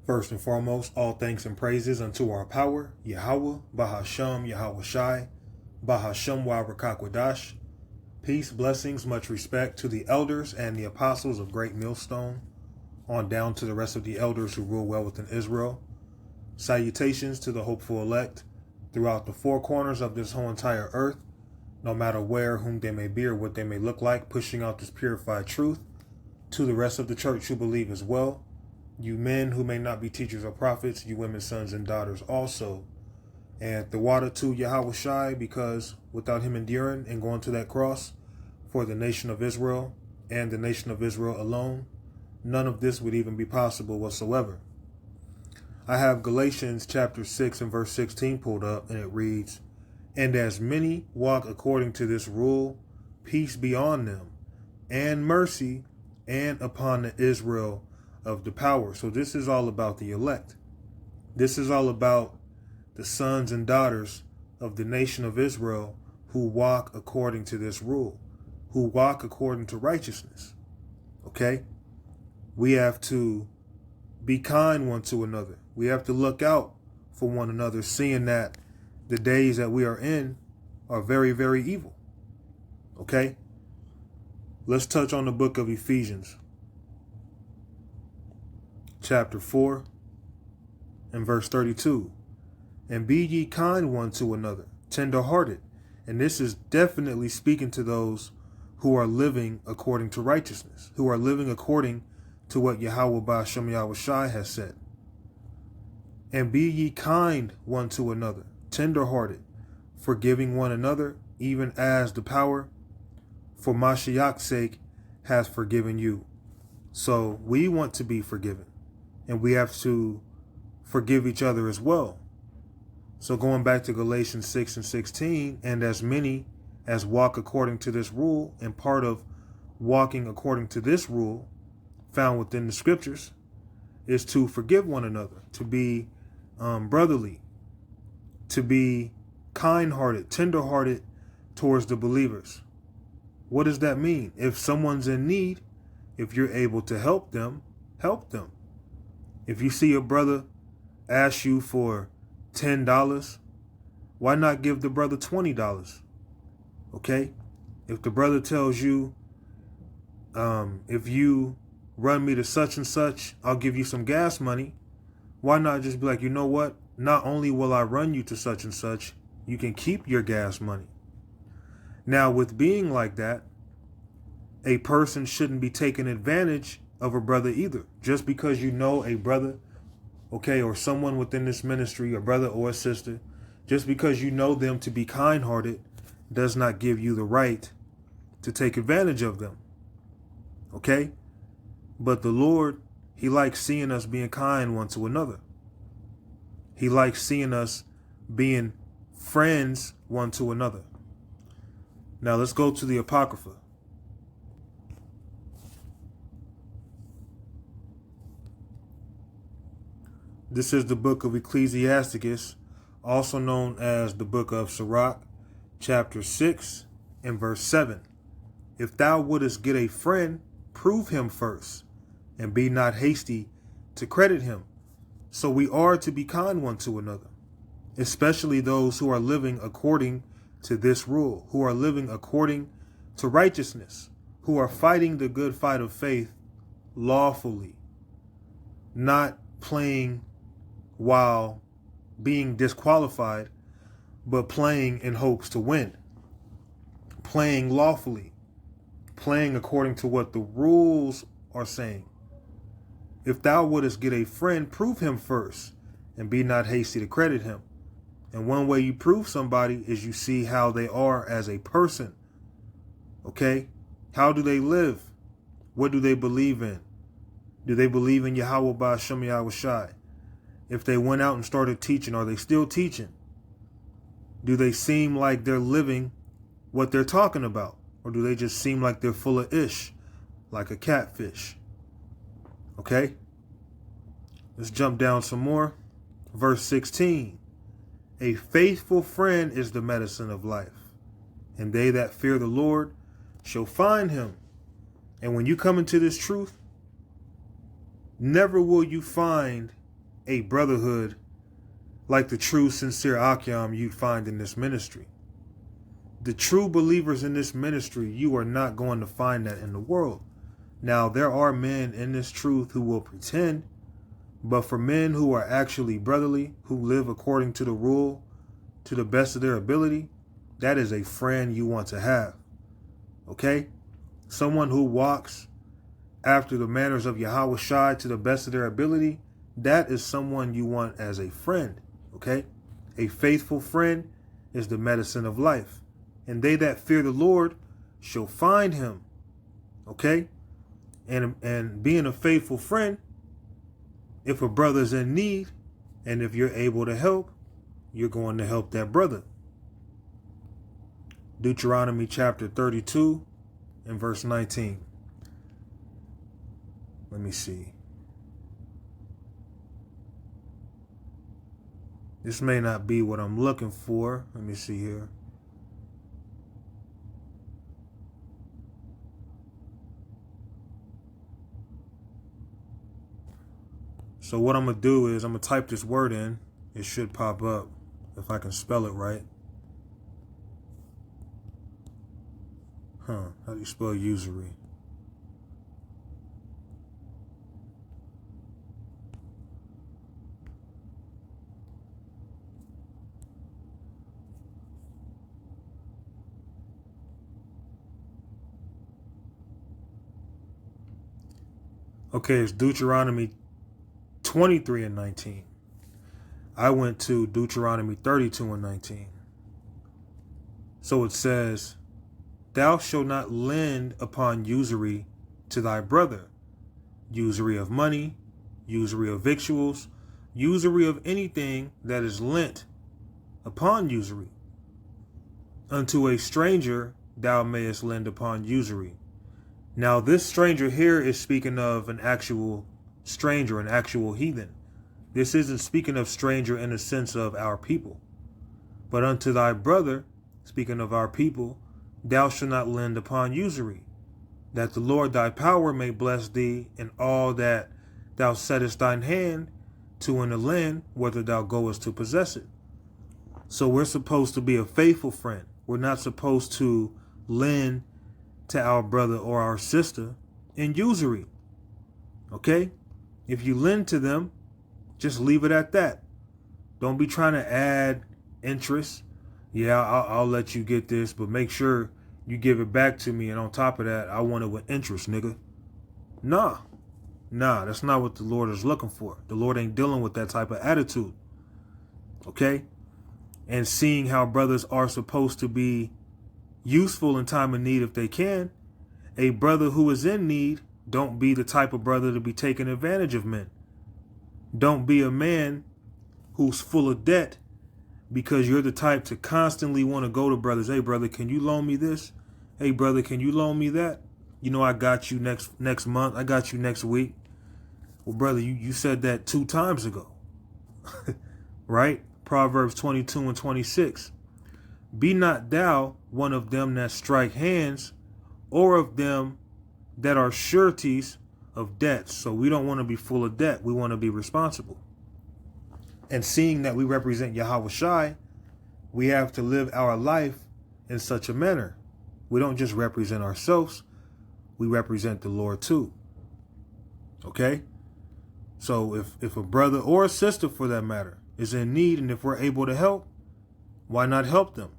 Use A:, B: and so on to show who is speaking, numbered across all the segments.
A: First and foremost, all thanks and praises unto our power, Yahweh, Bahasham, Yahweh Shai, Bahasham Wabrakakwadash. Peace, blessings, much respect to the elders and the apostles of Great Millstone, on down to the rest of the elders who rule well within Israel. Salutations to the hopeful elect throughout the four corners of this whole entire earth, no matter where, whom they may be, or what they may look like, pushing out this purified truth. To the rest of the church who believe as well. You men who may not be teachers or prophets, you women, sons, and daughters also. And the water to Yahweh Shai, because without him enduring and going to that cross for the nation of Israel and the nation of Israel alone, none of this would even be possible whatsoever. I have Galatians chapter 6 and verse 16 pulled up, and it reads, "And as many walk according to this rule, peace be on them, and mercy, and upon the Israel of the power." So this is all about the elect. This is all about the sons and daughters of the nation of Israel who walk according to this rule, who walk according to righteousness. Okay? We have to be kind one to another. We have to look out for one another, seeing that the days that we are in are very, very evil. Okay? Let's touch on the book of Ephesians, chapter 4 and verse 32. "And be ye kind one to another, tender-hearted." And this is definitely speaking to those who are living according to righteousness, who are living according to what Yahweh Ba'ashem Yahweh Shai has said. "And be ye kind one to another, tender-hearted, forgiving one another, even as the power for Mashiach's sake has forgiven you." So we want to be forgiven, and we have to forgive each other as well. So going back to Galatians 6 and 16, "And as many as walk according to this rule," and part of walking according to this rule found within the scriptures is to forgive one another, to be brotherly, to be kind-hearted, tender-hearted towards the believers. What does that mean? If someone's in need, if you're able to help them, help them. If you see a brother ask you for $10, why not give the brother $20? Okay? If the brother tells you, if you run me to such and such, I'll give you some gas money, why not just be like, you know what? Not only will I run you to such and such, you can keep your gas money. Now, with being like that, a person shouldn't be taking advantage of a brother either. Just because you know a brother, okay, or someone within this ministry, a brother or a sister, just because you know them to be kind-hearted does not give you the right to take advantage of them. Okay? But the Lord, he likes seeing us being kind one to another. He likes seeing us being friends one to another. Now let's go to the Apocrypha. This is the book of Ecclesiasticus, also known as the book of Sirach, chapter 6 and verse 7. "If thou wouldest get a friend, prove him first, and be not hasty to credit him." So we are to be kind one to another, especially those who are living according to this rule, who are living according to righteousness, who are fighting the good fight of faith lawfully, not playing while being disqualified, but playing in hopes to win, playing lawfully, playing according to what the rules are saying. "If thou wouldest get a friend, prove him first, and be not hasty to credit him." And one way you prove somebody is you see how they are as a person. Okay? How do they live? What do they believe in? Do they believe in Yahweh Ba'ashem Yahweh Shai? If they went out and started teaching, are they still teaching? Do they seem like they're living what they're talking about? Or do they just seem like they're full of ish, like a catfish? Okay? Let's jump down some more. Verse 16. "A faithful friend is the medicine of life, and they that fear the Lord shall find him." And when you come into this truth, never will you find a brotherhood like the true, sincere Akyam you'd find in this ministry. The true believers in this ministry, you are not going to find that in the world. Now, there are men in this truth who will pretend, but for men who are actually brotherly, who live according to the rule, to the best of their ability, that is a friend you want to have. Okay? Someone who walks after the manners of Yahweh Shai to the best of their ability, that is someone you want as a friend. Okay? A faithful friend is the medicine of life. And they that fear the Lord shall find him. Okay? And being a faithful friend, if a brother's in need, and if you're able to help, you're going to help that brother. Deuteronomy chapter 32 and verse 19. Let me see. This may not be what I'm looking for. Let me see here. So what I'm going to do is I'm going to type this word in. It should pop up if I can spell it right. How do you spell usury? Okay, it's Deuteronomy 23 and 19. I went to Deuteronomy 32 and 19. So it says, thou shalt not lend upon usury to thy brother, usury of money, usury of victuals, usury of anything that is lent upon usury. Unto a stranger thou mayest lend upon usury. Now this stranger here is speaking of an actual stranger, an actual heathen. This isn't speaking of stranger in the sense of our people. But unto thy brother, speaking of our people, thou shalt not lend upon usury, that the Lord thy power may bless thee in all that thou settest thine hand to in the land, whether thou goest to possess it. So we're supposed to be a faithful friend. We're not supposed to lend to our brother or our sister in usury. Okay? If you lend to them, just leave it at that. Don't be trying to add interest. Yeah, I'll let you get this, but make sure you give it back to me. And on top of that, I want it with interest, nigga. Nah, that's not what the Lord is looking for. The Lord ain't dealing with that type of attitude. Okay? And seeing how brothers are supposed to be useful in time of need if they can, a brother who is in need, don't be the type of brother to be taking advantage of men. Don't be a man who's full of debt because you're the type to constantly want to go to brothers. Hey, brother, can you loan me this? Hey, brother, can you loan me that? You know, I got you next month. I got you next week. Well, brother, you said that 2 times ago. Right? Proverbs 22 and 26. Be not thou one of them that strike hands, or of them that are sureties of debts. So we don't want to be full of debt. We want to be responsible. And seeing that we represent Yahweh Shai, we have to live our life in such a manner. We don't just represent ourselves. We represent the Lord too. Okay? So if a brother or a sister, for that matter, is in need, and if we're able to help, why not help them?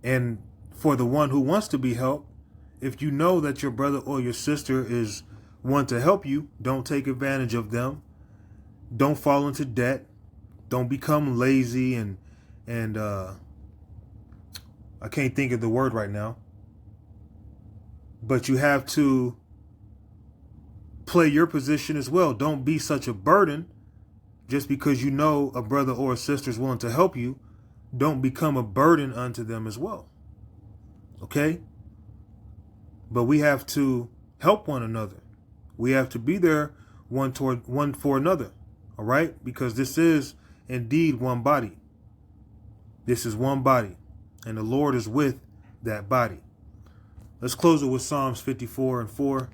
A: And for the one who wants to be helped, if you know that your brother or your sister is one to help you, don't take advantage of them. Don't fall into debt. Don't become lazy and I can't think of the word right now. But you have to play your position as well. Don't be such a burden just because you know a brother or a sister is willing to help you. Don't become a burden unto them as well. Okay? But we have to help one another. We have to be there one for another. All right? Because this is indeed one body. This is one body. And the Lord is with that body. Let's close it with Psalms 54 and 4.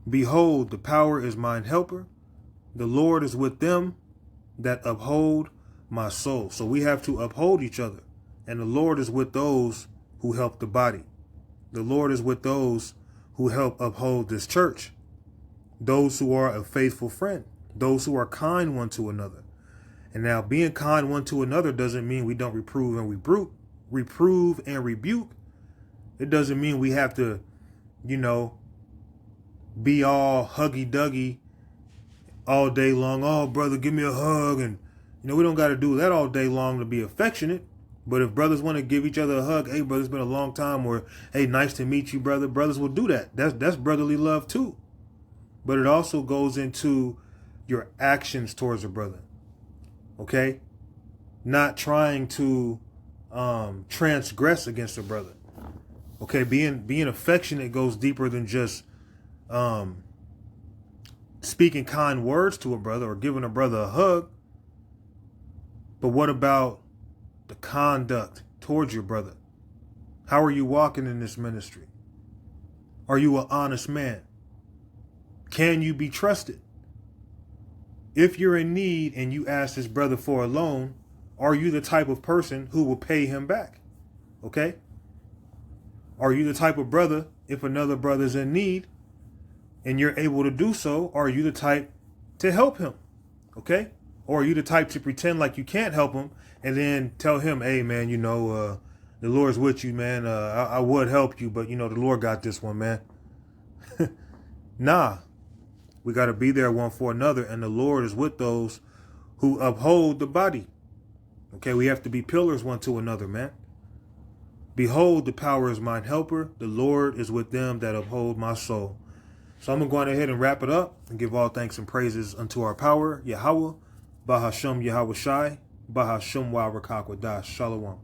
A: Behold, the power is mine helper. The Lord is with them that uphold my soul. So we have to uphold each other. And the Lord is with those who help the body. The Lord is with those who help uphold this church. Those who are a faithful friend. Those who are kind one to another. And now being kind one to another doesn't mean we don't reprove and rebuke. It doesn't mean we have to, be all huggy-duggy all day long. Oh, brother, give me a hug. And, we don't got to do that all day long to be affectionate. But if brothers want to give each other a hug, hey, brother, it's been a long time, or hey, nice to meet you, brother. Brothers will do that. That's brotherly love too. But it also goes into your actions towards a brother. Okay? Not trying to transgress against a brother. Okay, being affectionate goes deeper than just speaking kind words to a brother or giving a brother a hug. But what about the conduct towards your brother? How are you walking in this ministry? Are you an honest man? Can you be trusted? If you're in need and you ask this brother for a loan, are you the type of person who will pay him back? Okay? Are you the type of brother, if another brother's in need and you're able to do so, are you the type to help him? Okay? Or are you the type to pretend like you can't help him and then tell him, hey, man, the Lord's with you, man. I would help you, but, the Lord got this one, man. Nah. We got to be there one for another, and the Lord is with those who uphold the body. Okay, we have to be pillars one to another, man. Behold, the power is mine helper. The Lord is with them that uphold my soul. So I'm going to go on ahead and wrap it up and give all thanks and praises unto our power, Yahweh, Bahashem Yahweh Shai, Bahashem Wa Rakakwadah. Shalom.